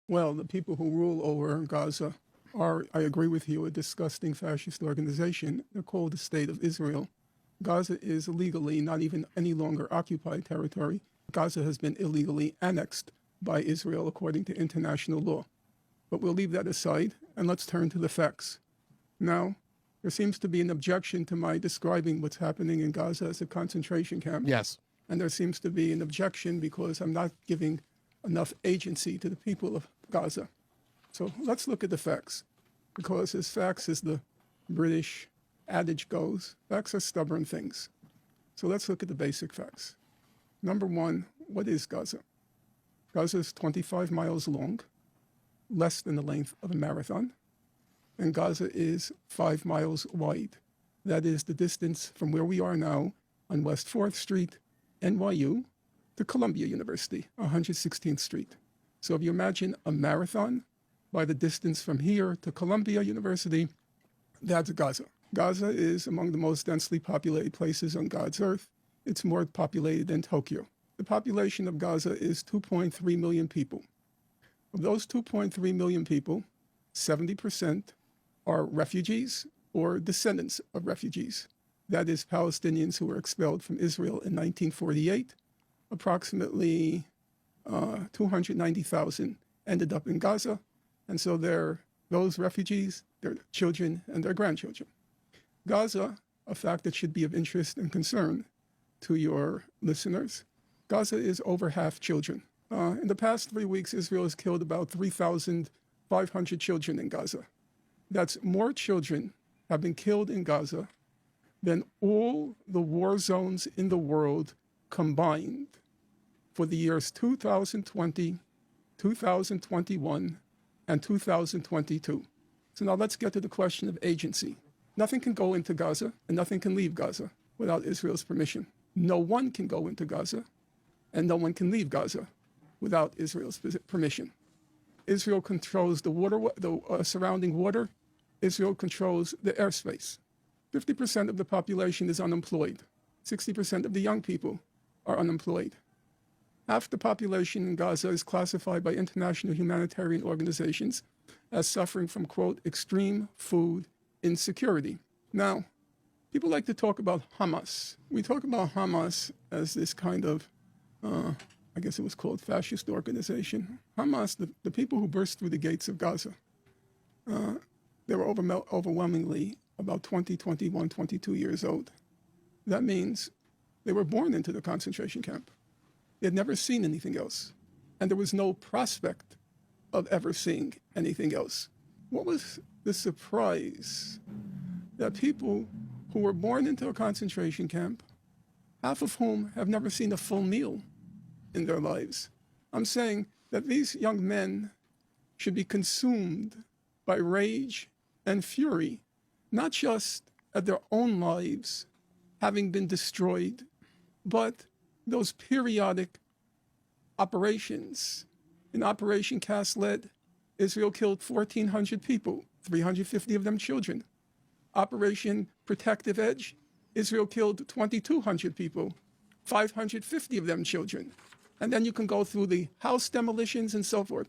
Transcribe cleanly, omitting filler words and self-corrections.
Well, the people who rule over Gaza are, I agree with you, a disgusting fascist organization. They're called the State of Israel. Gaza is legally not even any longer occupied territory. Gaza has been illegally annexed by Israel according to international law. But we'll leave that aside and let's turn to the facts. Now, there seems to be an objection to my describing what's happening in Gaza as a concentration camp. Yes. And there seems to be an objection because I'm not giving enough agency to the people of Gaza. So let's look at the facts, because as facts as the British adage goes, facts are stubborn things. So let's look at the basic facts. Number one, what is Gaza? Gaza is 25 miles long, less than the length of a marathon, and Gaza is 5 miles wide. That is the distance from where we are now on West 4th Street, NYU, to Columbia University, 116th Street. So if you imagine a marathon by the distance from here to Columbia University, that's Gaza. Gaza is among the most densely populated places on God's earth. It's more populated than Tokyo. The population of Gaza is 2.3 million people. Of those 2.3 million people, 70% are refugees or descendants of refugees. That is Palestinians who were expelled from Israel in 1948. Approximately 290,000 ended up in Gaza. And so those refugees, their children and their grandchildren. Gaza, a fact that should be of interest and concern to your listeners, Gaza is over half children. In the past 3 weeks, Israel has killed about 3,500 children in Gaza. That's more children have been killed in Gaza than all the war zones in the world combined for the years 2020, 2021, and 2022. So now let's get to the question of agency. Nothing can go into Gaza and nothing can leave Gaza without Israel's permission. No one can go into Gaza and no one can leave Gaza without Israel's permission. Israel controls the water, the surrounding water. Israel controls the airspace. 50% of the population is unemployed. 60% of the young people are unemployed. Half the population in Gaza is classified by international humanitarian organizations as suffering from, quote, extreme food insecurity. Now, people like to talk about Hamas. We talk about Hamas as this kind of, I guess it was called fascist organization. Hamas, the people who burst through the gates of Gaza, they were overwhelmingly about 20, 21, 22 years old. That means they were born into the concentration camp. They had never seen anything else. And there was no prospect of ever seeing anything else. What was the surprise that people who were born into a concentration camp, half of whom have never seen a full meal in their lives? I'm saying that these young men should be consumed by rage and fury, not just at their own lives having been destroyed, but those periodic operations. In Operation Cast Lead, Israel killed 1,400 people, 350 of them children. Operation Protective Edge, Israel killed 2,200 people, 550 of them children. And then you can go through the house demolitions and so forth.